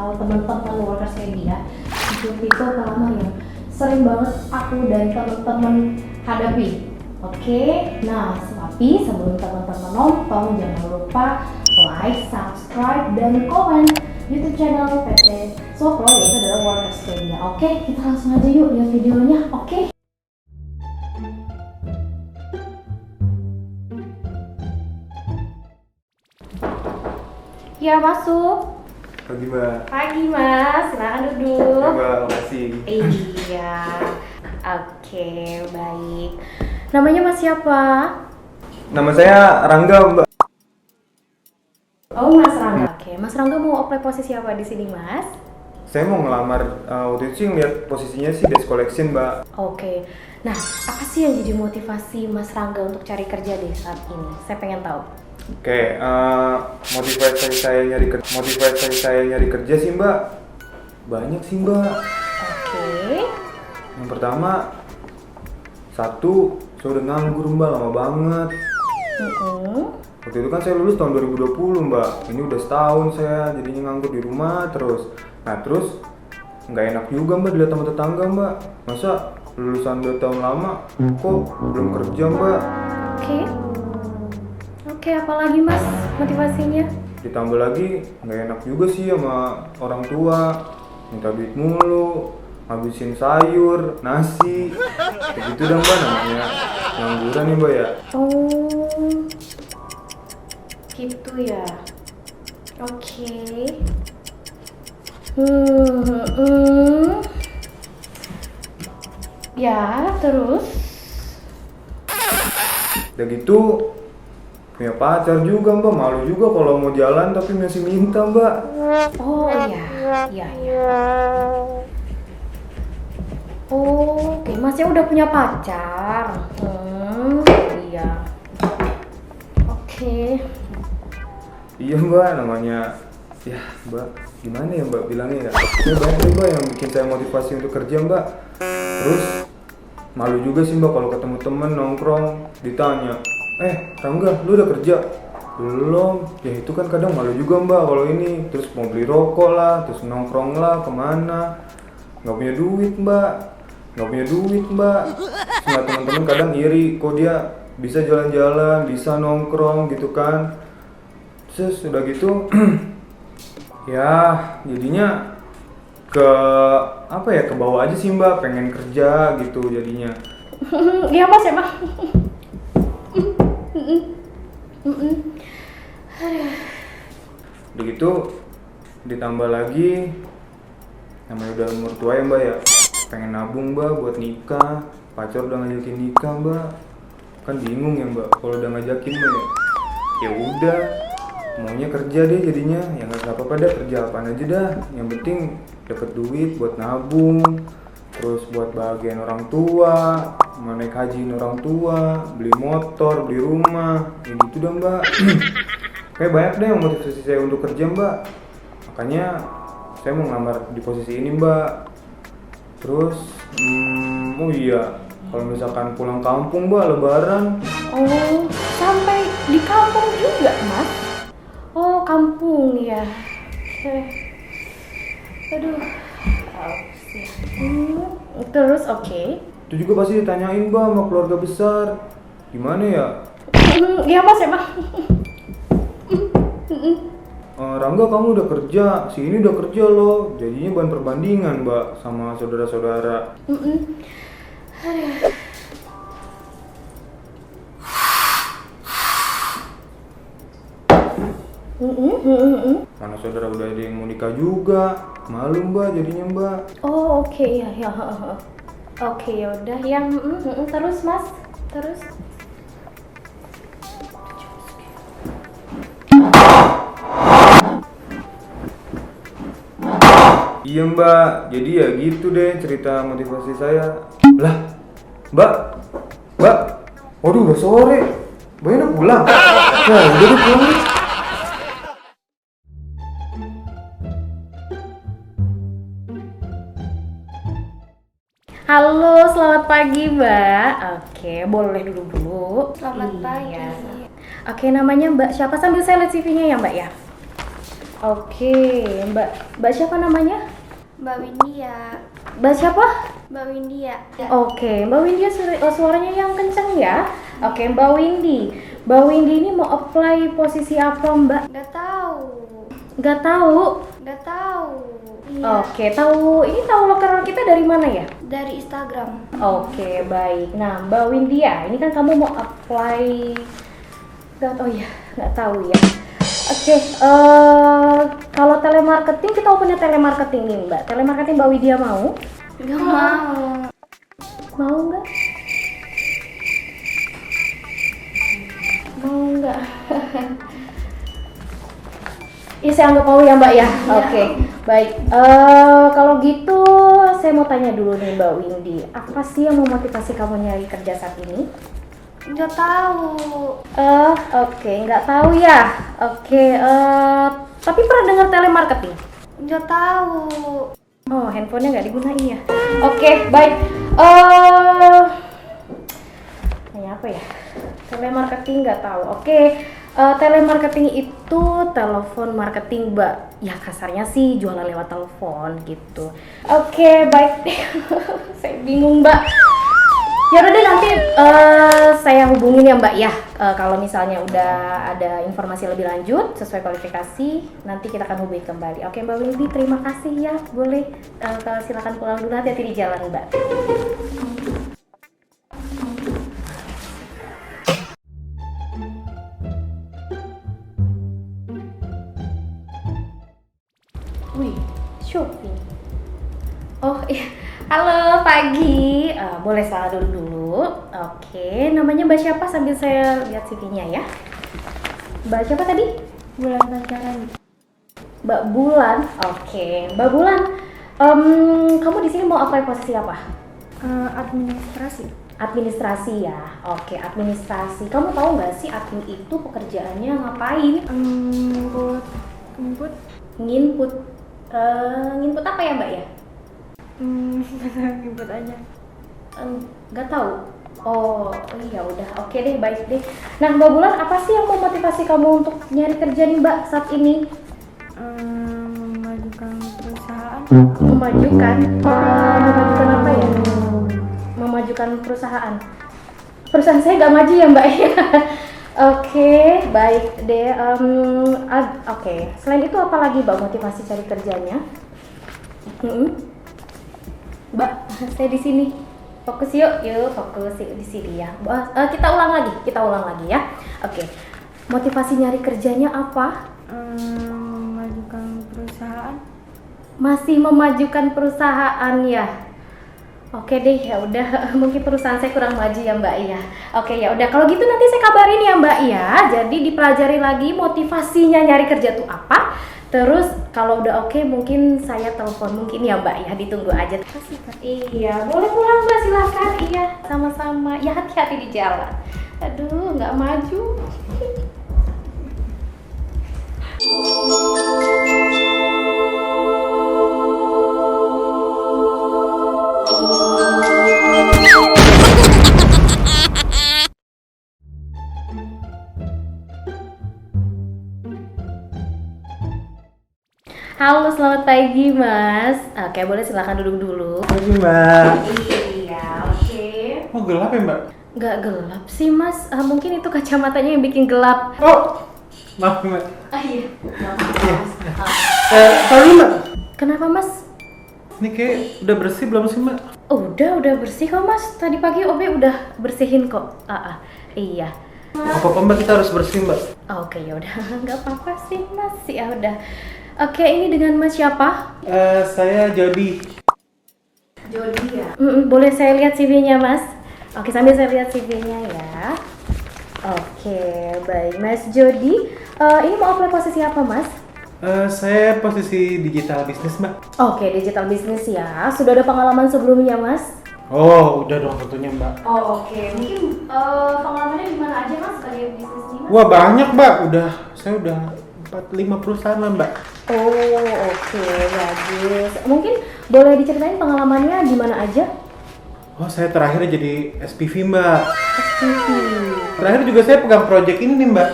atau teman-teman workers media itu pengalaman yang sering banget aku dan teman-teman hadapi. Oke, nah tapi sebelum teman-teman nonton jangan lupa like, subscribe, dan komen YouTube channel PT Sopro yaitu adalah Workers Media. Oke, kita langsung aja yuk lihat videonya. Oke. Ya, masuk. Pagi Mbak. Pagi Mas, silakan duduk. Ya, Mbak, makasih. Iya. Oke, baik. Namanya Mas siapa? Nama saya Rangga Mbak. Oh, Mas Rangga. Oke, Mas Rangga mau apply posisi apa di sini, Mas? Saya mau ngelamar, waktu itu sih ngeliat posisinya sih desk collection Mbak. Oke. Nah, apa sih yang jadi motivasi Mas Rangga untuk cari kerja di saat ini? Saya pengen tahu. Oke, motivasi saya nyari kerja sih Mbak. Banyak sih Mbak. Oke. Yang pertama, satu, saya udah nganggur Mbak, lama banget. Waktu itu kan saya lulus tahun 2020 Mbak. Ini udah setahun saya jadinya nganggur di rumah terus. Nah terus nggak enak juga Mbak dilihat sama tetangga Mbak. Masa lulusan 2 tahun lama kok belum kerja Mbak? Oke, apalagi Mas motivasinya? Ditambah lagi nggak enak juga sih sama orang tua, minta duit mulu, habisin sayur, nasi, begitu dong Mbak, namanya ngangguran nih Mbak ya. Oh, gitu ya. Oke. Ya, terus? Udah gitu punya pacar juga Mbak, malu juga kalau mau jalan tapi masih minta Mbak. Oh iya. Oh, oke, Masnya udah punya pacar. Iya. Oke. Iya Mbak, namanya ya Mbak, gimana ya Mbak bilangnya ya. Ya banyak nih Mbak yang bikin saya motivasi untuk kerja Mbak. Terus malu juga sih Mbak kalau ketemu temen nongkrong ditanya, Rangga, lu udah kerja? Belum. Ya itu kan kadang malu juga Mbak kalau ini. Terus mau beli rokok lah, terus nongkrong lah kemana. Nggak punya duit Mbak. Nah teman-teman kadang iri, kok dia bisa jalan-jalan, bisa nongkrong gitu kan. Terus udah gitu ya jadinya ke ke bawah aja sih Mbak, pengen kerja gitu jadinya. Iya Mas emang. Udah gitu ditambah lagi namanya udah umur tua ya Mbak ya, pengen nabung Mbak buat nikah. Pacar udah ngajakin nikah Mbak, kan bingung ya Mbak kalau udah ngajakin Mbak ya udah maunya kerja deh jadinya. Ya nggak apa-apa dah, kerja apaan aja dah, yang penting dapet duit buat nabung, terus buat bahagian orang tua, mau naik hajiin orang tua, beli motor, beli rumah, ya gitu dah Mbak. Kayak banyak deh yang motivasi saya untuk kerja Mbak, makanya saya mau ngelamar di posisi ini Mbak. Terus oh iya, kalau misalkan pulang kampung Mbak lebaran. Oh, sampai di kampung juga Mas? Oh, kampung ya. Aduh. Terus oke. Itu juga pasti ditanyain Mbak sama keluarga besar. Gimana ya? Iya Mas emang. Rangga, kamu udah kerja, si ini udah kerja loh. Jadinya bahan perbandingan Mbak sama saudara-saudara. Mana saudara udah ada yang mau nikah juga, malu Mbak jadinya Mbak. Oh oke ya. Oke yaudah yang terus Mas, terus. Iya Mbak, jadi ya gitu deh cerita motivasi saya. Lah, Mbak, waduh udah sore, Mbaknya udah pulang. Nah udah deh pulang nih. Halo, selamat pagi Mbak. Oke, boleh duduk dulu. Selamat pagi. Oke, namanya Mbak siapa? Sambil saya lihat CV-nya ya Mbak ya. Oke, Mbak siapa namanya? Mbak Windia. Mbak siapa? Mbak Windia. Oke, Mbak Windy suaranya yang kenceng ya. Oke, Mbak Windy. Mbak Windy ini mau apply posisi apa, Mbak? Nggak tahu. Nggak tahu. Nggak tahu. Iya. Oke, tahu loker kita dari mana ya? Dari Instagram. Oke, baik. Nah, Mbak Windy ya, ini kan kamu mau apply. Nggak tahu ya. Oke, kalau telemarketing kita punya telemarketing nih, Mbak. Telemarketing Mbak Widya mau? Nggak mau. Mau nggak? Mau nggak? Iya, saya anggap mau ya, Mbak ya. Oke, baik. Kalau gitu saya mau tanya dulu nih Mbak Windy, apa sih yang memotivasi kamu nyari kerja saat ini? Nggak tahu. Oke, nggak tahu ya. Oke, tapi pernah dengar telemarketing? Nggak tahu. Oh, handphonenya nggak digunain ya? Oke, baik. Tanya apa ya? Telemarketing nggak tahu. Oke, telemarketing itu telepon marketing, Mbak. Ya kasarnya sih jualan lewat telepon gitu. Oke, baik. Saya bingung, Mbak. Ya udah deh, nanti saya hubungin ya Mbak ya. Kalau misalnya udah ada informasi lebih lanjut sesuai kualifikasi, nanti kita akan hubungi kembali. Oke Mbak Windy, terima kasih ya. Boleh silakan pulang dulu, hati-hati di jalan Mbak. Wih, shopping. Oh iya, halo pagi. Boleh salah dulu. Oke, namanya Mbak siapa sambil saya lihat CV-nya ya. Mbak siapa tadi? Bulan pacaran. Mbak Bulan. Oke, Mbak Bulan. Kamu di sini mau apply posisi apa? Administrasi. Administrasi ya. Oke, administrasi. Kamu tahu nggak sih admin itu pekerjaannya ngapain? Buat input. Nginput. Nginput apa ya Mbak ya? Input aja. Nggak tahu. Oh iya udah, oke deh, baik deh. Nah Mbak Bulan, apa sih yang memotivasi kamu untuk nyari kerja nih Mbak saat ini? Memajukan perusahaan. Memajukan apa ya? Memajukan perusahaan. Perusahaan saya nggak maju ya Mbak ya. Oke, baik deh. Oke, selain itu apa lagi Mbak motivasi cari kerjanya? Mbak, saya di sini. Fokus yuk, fokus yuk di sini ya. Kita ulang lagi ya. Oke. Motivasi nyari kerjanya apa? Memajukan perusahaan. Masih memajukan perusahaan ya. Oke deh, ya udah. Mungkin perusahaan saya kurang maju ya Mbak ya. Oke ya udah. Kalau gitu nanti saya kabarin ya Mbak ya. Jadi dipelajari lagi motivasinya nyari kerja tuh apa. Terus kalau udah oke mungkin saya telepon mungkin ya Mbak ya, ditunggu aja. Terima kasih. Iya, boleh pulang Mbak, silakan. Iya, sama-sama. Ya hati-hati di jalan. Aduh, nggak maju. Halo, selamat pagi Mas. Oke, boleh silakan duduk dulu. Pagi Mbak. Iya, oke. Oh gelap ya Mbak? Nggak gelap sih Mas, mungkin itu kacamatanya yang bikin gelap. Oh maaf Mbak. Iya. Sorry Mbak. Kenapa Mas? Ini kayak udah bersih belum sih Mbak? Udah bersih kok Mas. Tadi pagi Obe udah bersihin kok. Iya. Apa Mbak, kita harus bersih Mbak? Oke, ya udah. Nggak apa-apa sih Mas. Ya udah. Oke, ini dengan Mas siapa? Saya Jody. Jody ya. Boleh saya lihat CV-nya Mas? Oke, sambil saya lihat CV-nya ya. Oke, baik Mas Jody. Ini mau apply posisi apa Mas? Saya posisi digital bisnis Mbak. Oke, digital bisnis ya. Sudah ada pengalaman sebelumnya Mas? Oh udah dong tentunya Mbak. Oh oke, mungkin pengalamannya di mana aja Mas sebagai bisnis ini? Wah banyak Mbak, saya udah 4-5 perusahaan lah Mbak. Oh oke, bagus. Mungkin boleh diceritain pengalamannya di mana aja? Oh saya terakhir jadi SPV Mbak. SPV. Terakhir juga saya pegang project ini nih Mbak,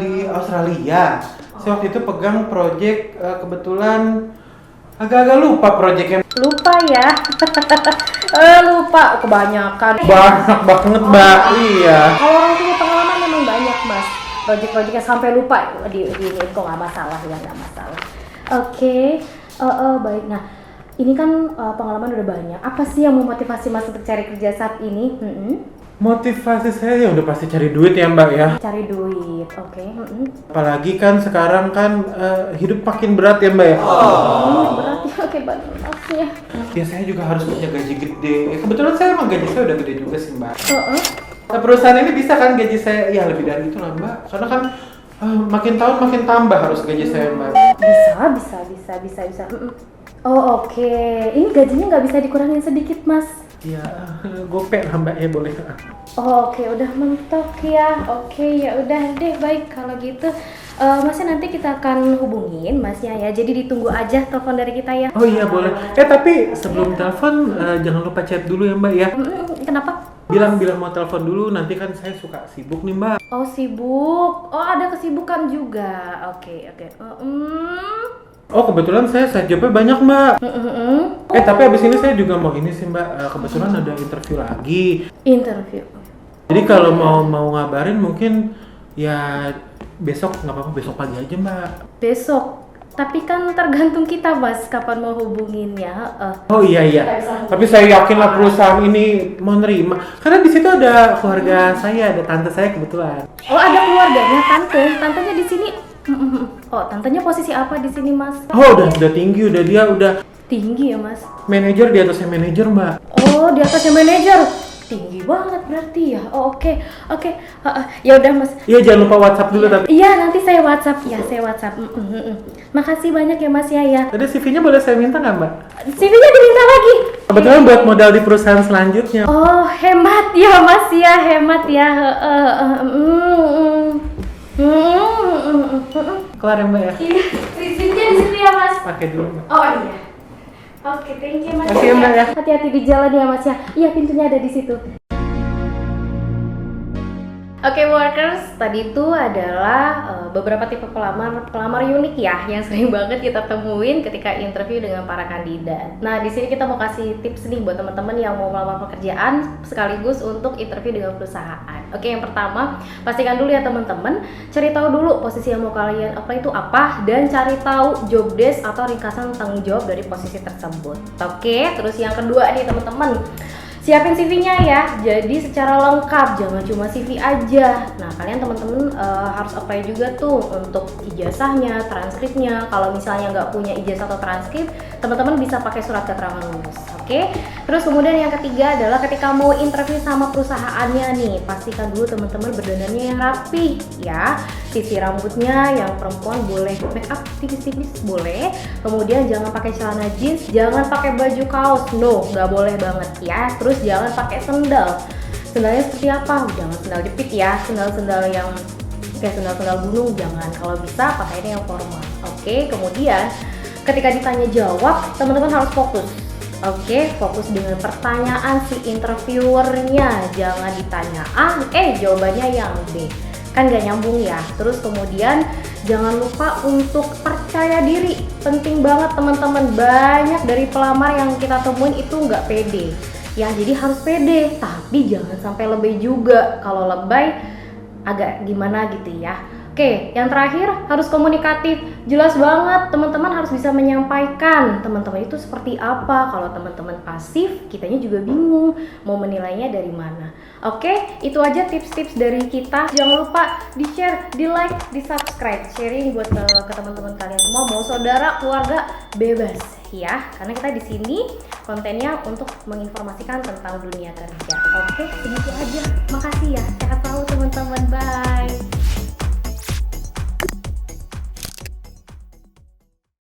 di Australia. Saya waktu itu pegang project kebetulan agak-agak lupa projectnya. Lupa ya? Lupa, kebanyakan. Banyak banget mbak, iya. Kalau orang punya pengalaman memang banyak mas. Project-projectnya sampai lupa di kok nggak masalah ya, nggak masalah. Oke, baik. Nah, ini kan pengalaman udah banyak. Apa sih yang memotivasi mas untuk cari kerja saat ini? Motivasi saya ya udah pasti cari duit ya mbak ya. Cari duit, oke. Apalagi kan sekarang kan hidup makin berat ya mbak ya. Berat ya, oke banget maksudnya. Ya saya juga harus punya gaji gede. Kebetulan saya emang gaji saya udah gede juga sih mbak. Nah, perusahaan ini bisa kan gaji saya ya lebih dari itu lah mbak. Karena kan makin tahun makin tambah harus gaji saya mbak. Bisa. Oh oke, ini gajinya nggak bisa dikurangin sedikit mas. Ya gopek lah mbak ya boleh. Oh oke, udah mentok ya. Oke, ya udah deh, baik kalau gitu. Masnya nanti kita akan hubungin masnya ya. Jadi ditunggu aja telepon dari kita ya. Oh iya boleh. Tapi sebelum telepon jangan lupa chat dulu ya mbak ya. Kenapa? Bilang mau telepon dulu, nanti kan saya suka sibuk nih mbak. Oh sibuk. Oh ada kesibukan juga. Oke. Oh kebetulan saya side jobnya banyak mbak. Tapi abis ini saya juga mau ini sih mbak. Kebetulan ada interview lagi. Interview. Jadi kalau mau ngabarin mungkin ya besok, nggak apa-apa besok pagi aja mbak. Besok. Tapi kan tergantung kita mas kapan mau hubunginnya. Oh iya. Tapi saya yakin lah perusahaan ini mau nerima. Karena di situ ada keluarga saya, ada tante saya kebetulan. Oh ada keluarganya tantenya di sini. Oh tantenya posisi apa di sini mas? Oh udah tinggi, dia udah tinggi ya mas. manajer, di atasnya manajer mbak. Oh di atasnya manajer. Tinggi banget berarti ya. Oh oke. Ya udah mas. Iya jangan lupa WhatsApp dulu tapi. Iya nanti saya WhatsApp. Makasih banyak ya mas ya. Tadi CV-nya boleh saya minta nggak mbak? CV-nya diminta lagi. Kebetulan buat modal di perusahaan selanjutnya. Oh hemat ya mas ya, hemat ya. Kelar ya mbak ya? Ini rezekinya di situ ya mas. Pakai dulu mbak. Oh iya. Oke, thank you mas. Makasih ya, Mbak, ya. Hati-hati di jalan ya mas ya. Iya pintunya ada di situ. Oke workers, tadi itu adalah beberapa tipe pelamar unik ya yang sering banget kita temuin ketika interview dengan para kandidat. Nah di sini kita mau kasih tips nih buat teman-teman yang mau melamar pekerjaan sekaligus untuk interview dengan perusahaan. Oke, yang pertama pastikan dulu ya teman-teman, cari tahu dulu posisi yang mau kalian apply itu apa dan cari tahu job desk atau ringkasan tanggung jawab dari posisi tersebut. Oke, terus yang kedua nih teman-teman, siapin CV-nya ya, jadi secara lengkap, jangan cuma CV aja. Nah kalian teman-teman harus apply juga tuh untuk ijazahnya, transkripnya. Kalau misalnya nggak punya ijazah atau transkrip, teman-teman bisa pakai surat keterangan lulus. Oke. Terus kemudian yang ketiga adalah ketika mau interview sama perusahaannya nih, pastikan dulu teman-teman berdandannya yang rapi ya. Sisi rambutnya yang perempuan boleh make up tipis-tipis boleh. Kemudian jangan pakai celana jeans, jangan pakai baju kaos, no, nggak boleh banget ya. Terus jangan pakai sendal. Sendalnya seperti apa? Jangan sendal jepit ya, sendal-sendal yang kayak sendal-sendal gunung jangan. Kalau bisa pakainya yang formal. Oke, kemudian ketika ditanya jawab, teman-teman harus fokus. Oke, fokus dengan pertanyaan si interviewernya. Jangan ditanya A, jawabannya yang B. Kan gak nyambung ya. Terus kemudian jangan lupa untuk percaya diri. Penting banget teman-teman. Banyak dari pelamar yang kita temuin itu nggak pede. Ya, jadi harus pede, tapi jangan sampai lebay juga. Kalau lebay agak gimana gitu ya. Oke, yang terakhir harus komunikatif. Jelas banget, teman-teman harus bisa menyampaikan teman-teman itu seperti apa. Kalau teman-teman pasif, kitanya juga bingung mau menilainya dari mana. Oke, itu aja tips-tips dari kita. Jangan lupa di-share, di-like, di-subscribe, sharing buat ke teman-teman kalian semua. Mau saudara, keluarga, bebas ya. Karena kita di sini kontennya untuk menginformasikan tentang dunia kerja. Oke, segitu aja. Makasih ya. Sehat selalu teman-teman. Bye.